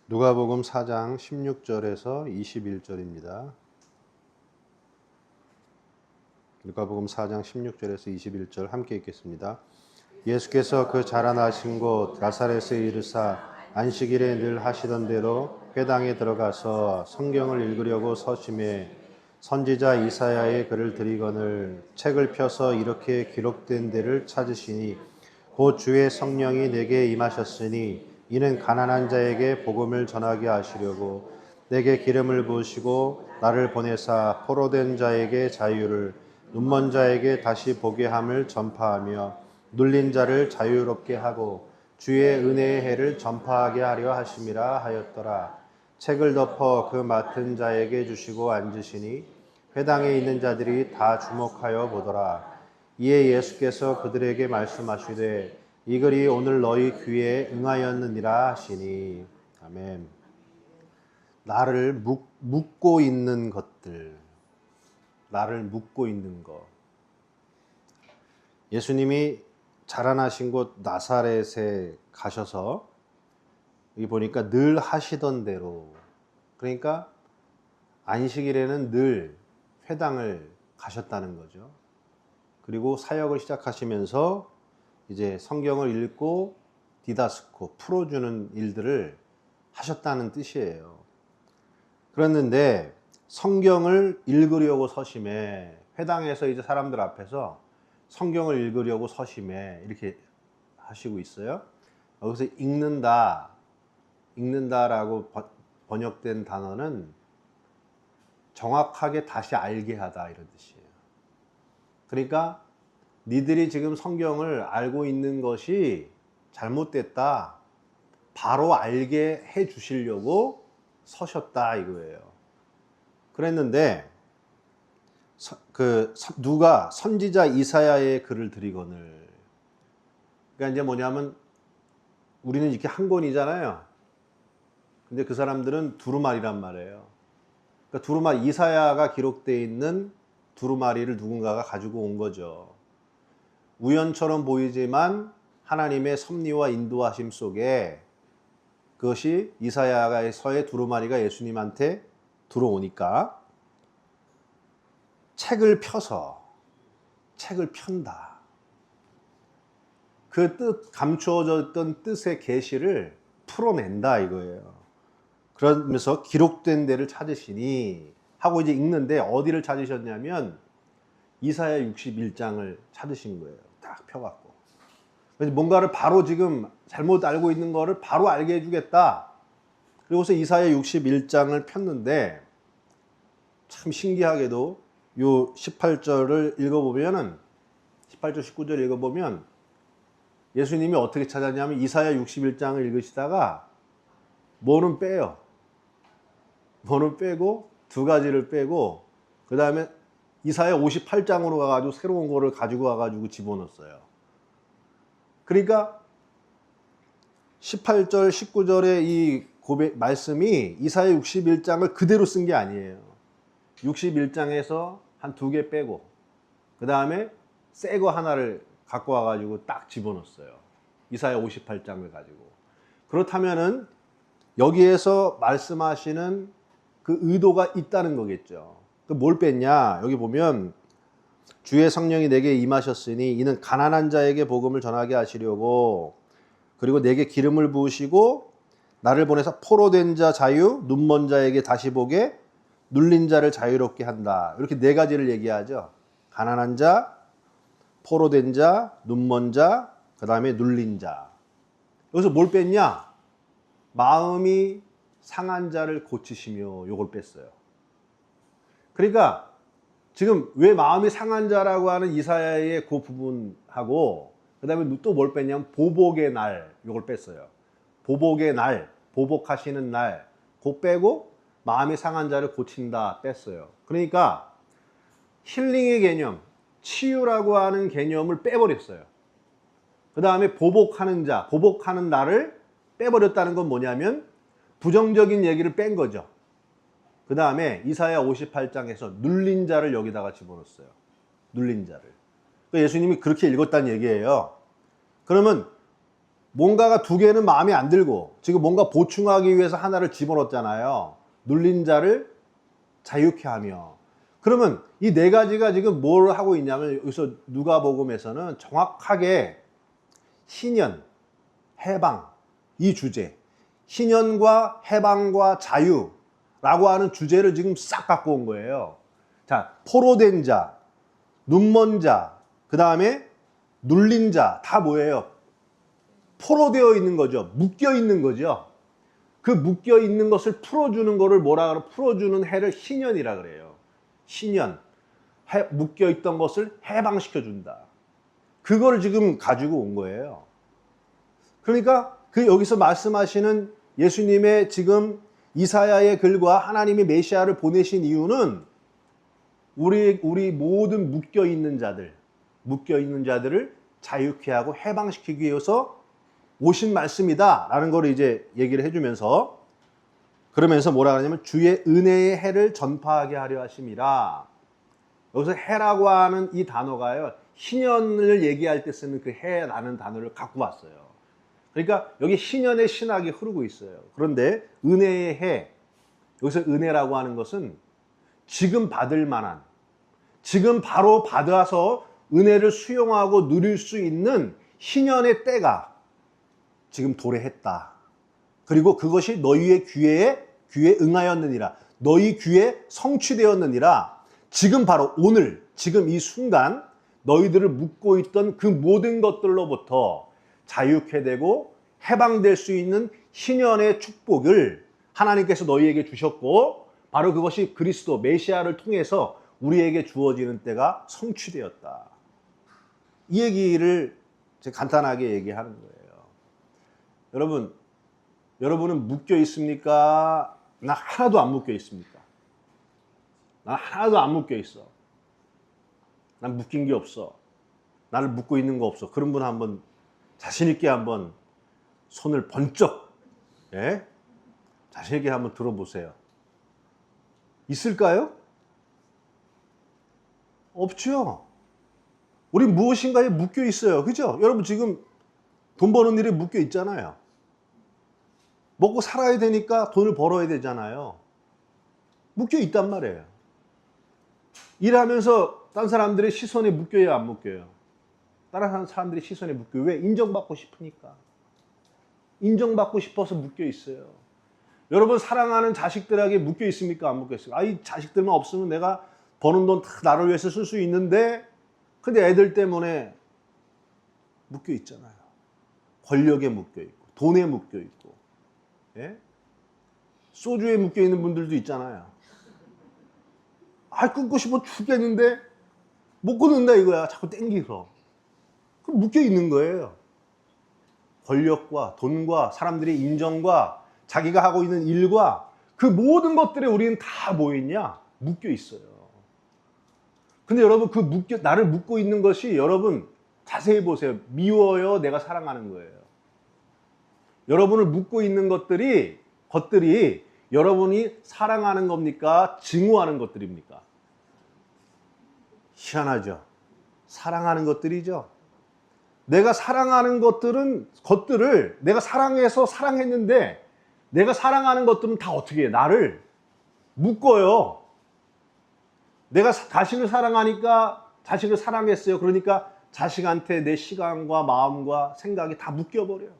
누가복음 4장 16절에서 21절입니다. 누가복음 4장 16절에서 21절 함께 읽겠습니다. 예수께서 그 자라나신 곳 나사렛에 이르사 안식일에 늘 하시던 대로 회당에 들어가서 성경을 읽으려고 서심해 선지자 이사야의 글을 들이거늘 책을 펴서 이렇게 기록된 데를 찾으시니 곧 주의 성령이 내게 임하셨으니 이는 가난한 자에게 복음을 전하게 하시려고 내게 기름을 부으시고 나를 보내사 포로된 자에게 자유를 눈먼 자에게 다시 보게 함을 전파하며 눌린 자를 자유롭게 하고 주의 은혜의 해를 전파하게 하려 하심이라 하였더라. 책을 덮어 그 맡은 자에게 주시고 앉으시니 회당에 있는 자들이 다 주목하여 보더라. 이에 예수께서 그들에게 말씀하시되 이 글이 오늘 너희 귀에 응하였느니라 하시니. 아멘. 나를 묶고 있는 것들, 나를 묶고 있는 것. 예수님이 자라나신 곳 나사렛에 가셔서 여기 보니까 늘 하시던 대로, 그러니까 안식일에는 늘 회당을 가셨다는 거죠. 그리고 사역을 시작하시면서 이제 성경을 읽고 디다스코, 풀어주는 일들을 하셨다는 뜻이에요. 그랬는데 성경을 읽으려고 서심해, 회당에서 이제 사람들 앞에서 성경을 읽으려고 서심해 이렇게 하시고 있어요. 여기서 읽는다라고 번역된 단어는 정확하게 다시 알게 하다 이런 뜻이에요. 그러니까 니들이 지금 성경을 알고 있는 것이 잘못됐다, 바로 알게 해 주시려고 서셨다 이거예요. 그랬는데 누가 선지자 이사야의 글을 들이거늘, 그러니까 이제 뭐냐면 우리는 이렇게 한 권이잖아요. 근데 그 사람들은 두루마리란 말이에요. 그러니까 두루마리, 이사야가 기록되어 있는 두루마리를 누군가가 가지고 온 거죠. 우연처럼 보이지만 하나님의 섭리와 인도하심 속에 그것이 이사야서의 두루마리가 예수님한테 들어오니까 책을 펴서 책을 편다. 그 뜻, 감추어졌던 뜻의 계시를 풀어낸다 이거예요. 그러면서 기록된 데를 찾으시니 하고 이제 읽는데 어디를 찾으셨냐면 이사야 61장을 찾으신 거예요. 딱 펴갖고. 그래서 뭔가를 바로 지금 잘못 알고 있는 거를 바로 알게 해주겠다. 그리고서 이사야 61장을 폈는데 참 신기하게도 요 18절을 읽어보면은 18절 19절 읽어보면 예수님이 어떻게 찾았냐면 이사야 61장을 읽으시다가 뭐는 빼요. 뭐는 빼고 두 가지를 빼고 그 다음에 이사야 58장으로 가가지고 새로운 거를 가지고 와가지고 집어넣었어요. 그러니까 18절 19절의 이 말씀이 이사야 61장을 그대로 쓴 게 아니에요. 61장에서 한 두 개 빼고 그 다음에 새 거 하나를 갖고 와가지고 딱 집어넣었어요. 이사야 58장을 가지고. 그렇다면은 여기에서 말씀하시는 그 의도가 있다는 거겠죠. 뭘 뺐냐? 여기 보면 주의 성령이 내게 임하셨으니 이는 가난한 자에게 복음을 전하게 하시려고, 그리고 내게 기름을 부으시고 나를 보내서 포로된 자 자유, 눈먼 자에게 다시 보게, 눌린 자를 자유롭게 한다. 이렇게 네 가지를 얘기하죠. 가난한 자, 포로된 자, 눈먼 자, 그 다음에 눌린 자. 여기서 뭘 뺐냐? 마음이 상한 자를 고치시며, 요걸 뺐어요. 그러니까 지금 왜 마음이 상한 자라고 하는 이사야의 그 부분하고 그 다음에 또 뭘 뺐냐면 보복의 날, 요걸 뺐어요. 보복의 날, 보복하시는 날, 그거 빼고 마음이 상한 자를 고친다 뺐어요. 그러니까 힐링의 개념, 치유라고 하는 개념을 빼버렸어요. 그 다음에 보복하는 자, 보복하는 날을 빼버렸다는 건 뭐냐면 부정적인 얘기를 뺀 거죠. 그 다음에 이사야 58장에서 눌린 자를 여기다가 집어넣었어요. 눌린 자를. 그러니까 예수님이 그렇게 읽었다는 얘기예요. 그러면 뭔가가 두 개는 마음에 안 들고 지금 뭔가 보충하기 위해서 하나를 집어넣었잖아요. 눌린 자를 자유케 하며. 그러면 이 네 가지가 지금 뭘 하고 있냐면 여기서 누가복음에서는 정확하게 희년, 해방 이 주제, 희년과 해방과 자유라고 하는 주제를 지금 싹 갖고 온 거예요. 자, 포로된 자, 눈먼 자, 그 다음에 눌린 자 다 뭐예요? 포로되어 있는 거죠. 묶여 있는 거죠. 그 묶여 있는 것을 풀어주는 거를 뭐라 그러? 풀어주는 해를 희년이라 그래요. 희년. 묶여 있던 것을 해방시켜 준다. 그거를 지금 가지고 온 거예요. 그러니까 그 여기서 말씀하시는 예수님의 지금 이사야의 글과 하나님이 메시아를 보내신 이유는 우리 모든 묶여 있는 자들을 자유케 하고 해방시키기 위해서 오신 말씀이다라는 걸 이제 얘기를 해주면서 그러면서 뭐라 그러냐면 주의 은혜의 해를 전파하게 하려 하심이라. 여기서 해라고 하는 이 단어가요, 희년을 얘기할 때 쓰는 그 해라는 단어를 갖고 왔어요. 그러니까 여기 희년의 신학이 흐르고 있어요. 그런데 은혜의 해, 여기서 은혜라고 하는 것은 지금 받을 만한, 지금 바로 받아서 은혜를 수용하고 누릴 수 있는 희년의 때가 지금 도래했다. 그리고 그것이 너희의 귀에 응하였느니라. 너희 귀에 성취되었느니라. 지금 바로 오늘, 지금 이 순간 너희들을 묶고 있던 그 모든 것들로부터 자유케 되고 해방될 수 있는 희년의 축복을 하나님께서 너희에게 주셨고, 바로 그것이 그리스도 메시아를 통해서 우리에게 주어지는 때가 성취되었다. 이 얘기를 간단하게 얘기하는 거예요. 여러분은 묶여 있습니까? 나 하나도 안 묶여 있습니까? 나 하나도 안 묶여 있어. 난 묶인 게 없어. 나를 묶고 있는 거 없어. 그런 분 한번 자신 있게 한번 손을 번쩍, 예? 자신 있게 한번 들어보세요. 있을까요? 없죠. 우리 무엇인가에 묶여 있어요. 그죠? 여러분 지금 돈 버는 일에 묶여 있잖아요. 먹고 살아야 되니까 돈을 벌어야 되잖아요. 묶여 있단 말이에요. 일하면서 다른 사람들의 시선에 묶여요, 안 묶여요? 다른 사람들의 시선에 묶여요. 왜? 인정받고 싶으니까. 인정받고 싶어서 묶여 있어요. 여러분 사랑하는 자식들에게 묶여 있습니까? 안 묶여 있습니까? 이 자식들만 없으면 내가 버는 돈 다 나를 위해서 쓸 수 있는데, 근데 애들 때문에 묶여 있잖아요. 권력에 묶여 있고, 돈에 묶여 있고, 예? 소주에 묶여 있는 분들도 있잖아요. 끊고 싶어 죽겠는데 못 끊는다 이거야. 자꾸 땡기서. 그럼 묶여 있는 거예요. 권력과 돈과 사람들의 인정과 자기가 하고 있는 일과 그 모든 것들에 우리는 다 뭐 있냐? 묶여 있어요. 근데 여러분 나를 묶고 있는 것이, 여러분 자세히 보세요. 미워요? 내가 사랑하는 거예요? 여러분을 묶고 있는 것들이 여러분이 사랑하는 겁니까? 증오하는 것들입니까? 희한하죠. 사랑하는 것들이죠. 내가 사랑하는 것들을 내가 사랑해서 사랑했는데, 내가 사랑하는 것들은 다 어떻게 해? 나를 묶어요. 내가 자식을 사랑하니까 자식을 사랑했어요. 그러니까 자식한테 내 시간과 마음과 생각이 다 묶여버려요.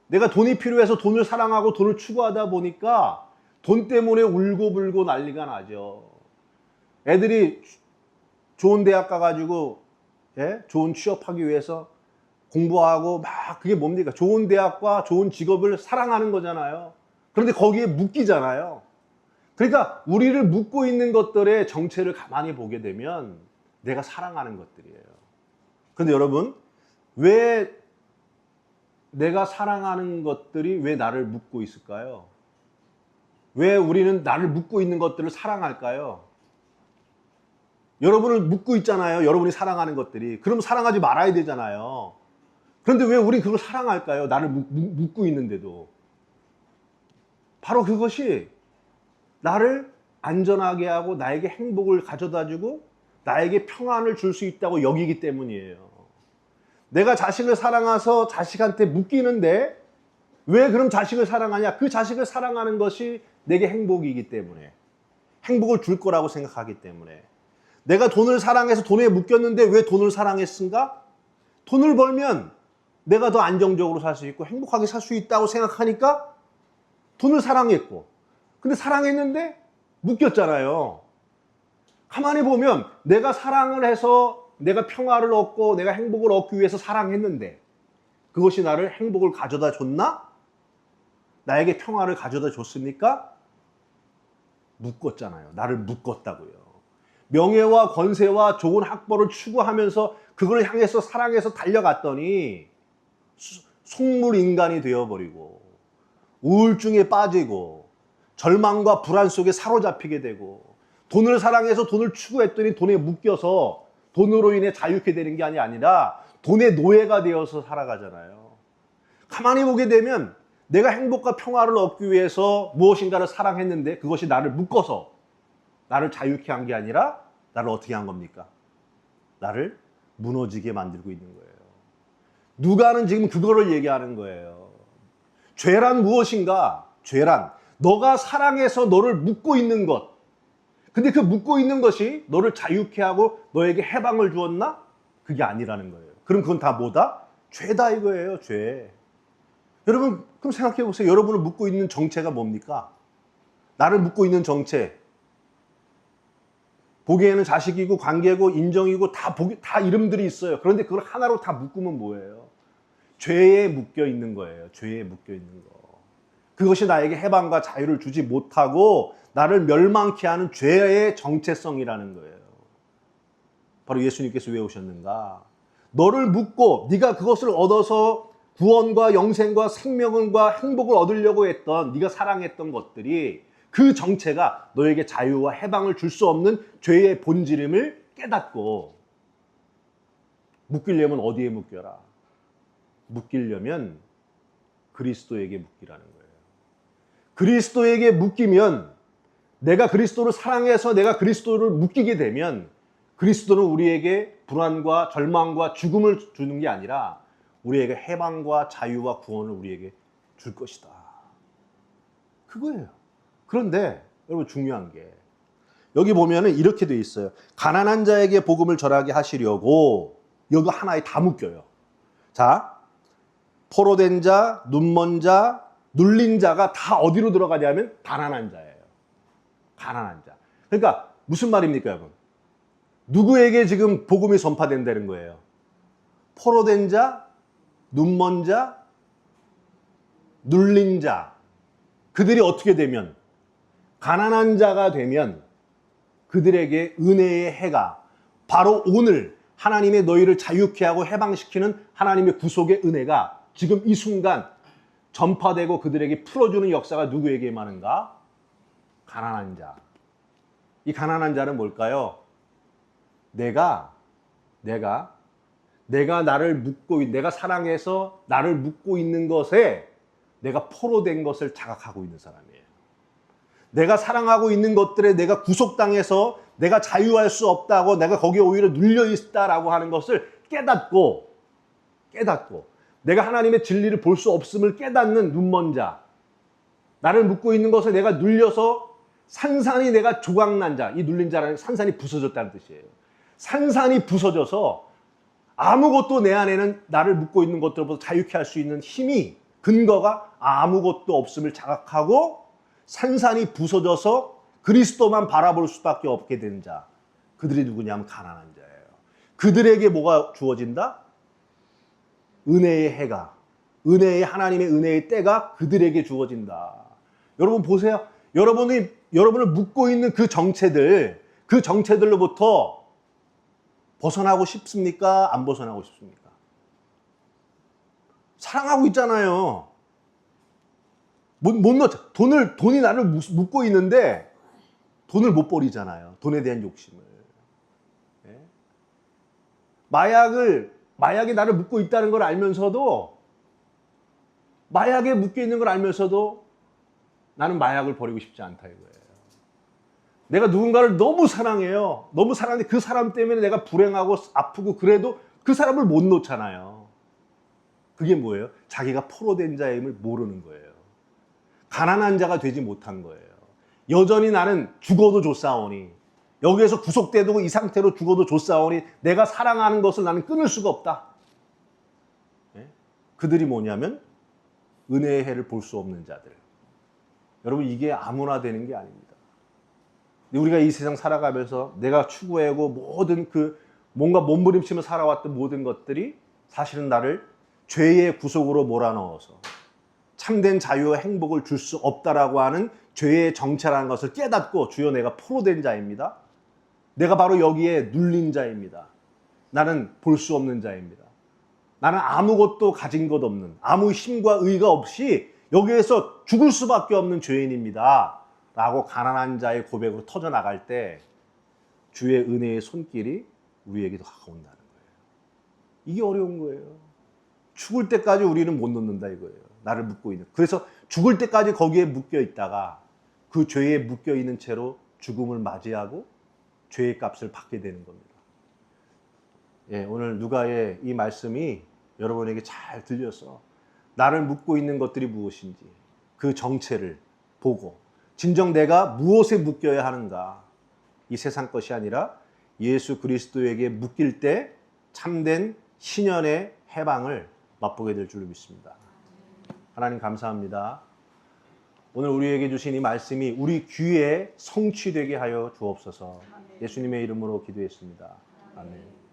내가 돈이 필요해서 돈을 사랑하고 돈을 추구하다 보니까 돈 때문에 울고불고 난리가 나죠. 애들이 좋은 대학 가가지고, 예? 좋은 취업하기 위해서 공부하고 막, 그게 뭡니까? 좋은 대학과 좋은 직업을 사랑하는 거잖아요. 그런데 거기에 묶이잖아요. 그러니까 우리를 묶고 있는 것들의 정체를 가만히 보게 되면 내가 사랑하는 것들이에요. 그런데 여러분, 왜 내가 사랑하는 것들이 왜 나를 묶고 있을까요? 왜 우리는 나를 묶고 있는 것들을 사랑할까요? 여러분을 묶고 있잖아요. 여러분이 사랑하는 것들이. 그럼 사랑하지 말아야 되잖아요. 그런데 왜 우리 그걸 사랑할까요? 나를 묶고 있는데도. 바로 그것이 나를 안전하게 하고 나에게 행복을 가져다 주고 나에게 평안을 줄 수 있다고 여기기 때문이에요. 내가 자식을 사랑해서 자식한테 묶이는데 왜 그럼 자식을 사랑하냐? 그 자식을 사랑하는 것이 내게 행복이기 때문에, 행복을 줄 거라고 생각하기 때문에. 내가 돈을 사랑해서 돈에 묶였는데 왜 돈을 사랑했는가? 돈을 벌면 내가 더 안정적으로 살 수 있고 행복하게 살 수 있다고 생각하니까 돈을 사랑했고, 근데 사랑했는데 묶였잖아요. 가만히 보면 내가 사랑을 해서 내가 평화를 얻고 내가 행복을 얻기 위해서 사랑했는데 그것이 나를 행복을 가져다 줬나? 나에게 평화를 가져다 줬습니까? 묶었잖아요. 나를 묶었다고요. 명예와 권세와 좋은 학벌을 추구하면서 그걸 향해서 사랑해서 달려갔더니 속물 인간이 되어버리고 우울증에 빠지고 절망과 불안 속에 사로잡히게 되고, 돈을 사랑해서 돈을 추구했더니 돈에 묶여서 돈으로 인해 자유케 되는 게 아니라 돈의 노예가 되어서 살아가잖아요. 가만히 보게 되면 내가 행복과 평화를 얻기 위해서 무엇인가를 사랑했는데 그것이 나를 묶어서 나를 자유케 한 게 아니라 나를 어떻게 한 겁니까? 나를 무너지게 만들고 있는 거예요. 누가는 지금 그거를 얘기하는 거예요. 죄란 무엇인가? 죄란 너가 사랑해서 너를 묶고 있는 것. 근데 그 묶고 있는 것이 너를 자유케 하고 너에게 해방을 주었나? 그게 아니라는 거예요. 그럼 그건 다 뭐다? 죄다 이거예요. 죄. 여러분 그럼 생각해 보세요. 여러분을 묶고 있는 정체가 뭡니까? 나를 묶고 있는 정체. 보기에는 자식이고 관계고 인정이고 다 이름들이 있어요. 그런데 그걸 하나로 다 묶으면 뭐예요? 죄에 묶여 있는 거예요. 죄에 묶여 있는 거. 그것이 나에게 해방과 자유를 주지 못하고 나를 멸망케 하는 죄의 정체성이라는 거예요. 바로 예수님께서 왜 오셨는가? 너를 묶고 네가 그것을 얻어서 구원과 영생과 생명과 행복을 얻으려고 했던, 네가 사랑했던 것들이 그 정체가 너에게 자유와 해방을 줄 수 없는 죄의 본질임을 깨닫고, 묶이려면 어디에 묶여라? 묶이려면 그리스도에게 묶이라는 거예요. 그리스도에게 묶이면, 내가 그리스도를 사랑해서 내가 그리스도를 묶이게 되면 그리스도는 우리에게 불안과 절망과 죽음을 주는 게 아니라 우리에게 해방과 자유와 구원을 우리에게 줄 것이다. 그거예요. 그런데 여러분 중요한 게 여기 보면은 이렇게 돼 있어요. 가난한 자에게 복음을 전하게 하시려고, 여기 하나에 다 묶여요. 자, 포로된 자, 눈먼 자, 눌린 자가 다 어디로 들어가냐면 가난한 자예요. 가난한 자. 그러니까 무슨 말입니까, 여러분? 누구에게 지금 복음이 전파된다는 거예요? 포로된 자, 눈먼 자, 눌린 자. 그들이 어떻게 되면, 가난한 자가 되면 그들에게 은혜의 해가, 바로 오늘 하나님의 너희를 자유케 하고 해방시키는 하나님의 구속의 은혜가 지금 이 순간 전파되고 그들에게 풀어주는 역사가 누구에게 임하는가? 가난한 자. 이 가난한 자는 뭘까요? 내가 나를 묶고, 내가 사랑해서 나를 묶고 있는 것에 내가 포로된 것을 자각하고 있는 사람이에요. 내가 사랑하고 있는 것들에 내가 구속당해서 내가 자유할 수 없다고, 내가 거기에 오히려 눌려있다라고 하는 것을 깨닫고 내가 하나님의 진리를 볼 수 없음을 깨닫는 눈먼 자. 나를 묶고 있는 것에 내가 눌려서 산산이 내가 조각난 자. 이 눌린 자라는 산산이 부서졌다는 뜻이에요. 산산이 부서져서 아무것도 내 안에는 나를 묶고 있는 것들보다 자유케 할 수 있는 힘이, 근거가 아무것도 없음을 자각하고 산산이 부서져서 그리스도만 바라볼 수밖에 없게 된 자. 그들이 누구냐면 가난한 자예요. 그들에게 뭐가 주어진다? 은혜의 해가, 하나님의 은혜의 때가 그들에게 주어진다. 여러분 보세요. 여러분을 묶고 있는 그 정체들로부터 벗어나고 싶습니까? 안 벗어나고 싶습니까? 사랑하고 있잖아요. 못 넣자. 돈이 나를 묶고 있는데 돈을 못 버리잖아요. 돈에 대한 욕심을. 네? 마약이 나를 묶고 있다는 걸 알면서도, 마약에 묶여 있는 걸 알면서도 나는 마약을 버리고 싶지 않다 이거예요. 내가 누군가를 너무 사랑해요. 너무 사랑하는데 그 사람 때문에 내가 불행하고 아프고 그래도 그 사람을 못 놓잖아요. 그게 뭐예요? 자기가 포로된 자임을 모르는 거예요. 가난한 자가 되지 못한 거예요. 여전히 나는 죽어도 좋사오니, 여기에서 구속돼도 이 상태로 죽어도 좋사오니 내가 사랑하는 것을 나는 끊을 수가 없다. 예? 그들이 뭐냐면 은혜의 해를 볼 수 없는 자들. 여러분, 이게 아무나 되는 게 아닙니다. 우리가 이 세상 살아가면서 내가 추구하고 모든 뭔가 몸부림치며 살아왔던 모든 것들이 사실은 나를 죄의 구속으로 몰아넣어서 참된 자유와 행복을 줄 수 없다라고 하는 죄의 정체라는 것을 깨닫고, 주여 내가 포로된 자입니다. 내가 바로 여기에 눌린 자입니다. 나는 볼 수 없는 자입니다. 나는 아무것도 가진 것 없는, 아무 힘과 의가 없이 여기에서 죽을 수밖에 없는 죄인입니다. 라고 가난한 자의 고백으로 터져나갈 때 주의 은혜의 손길이 우리에게도 가까운다는 거예요. 이게 어려운 거예요. 죽을 때까지 우리는 못 놓는다 이거예요. 나를 묶고 있는. 그래서 죽을 때까지 거기에 묶여 있다가 그 죄에 묶여 있는 채로 죽음을 맞이하고 죄의 값을 받게 되는 겁니다. 예, 오늘 누가의 이 말씀이 여러분에게 잘 들려서 나를 묶고 있는 것들이 무엇인지 그 정체를 보고 진정 내가 무엇에 묶여야 하는가, 이 세상 것이 아니라 예수 그리스도에게 묶일 때 참된 신연의 해방을 맛보게 될 줄로 믿습니다. 하나님 감사합니다. 오늘 우리에게 주신 이 말씀이 우리 귀에 성취되게 하여 주옵소서. 예수님의 이름으로 기도했습니다. 아멘.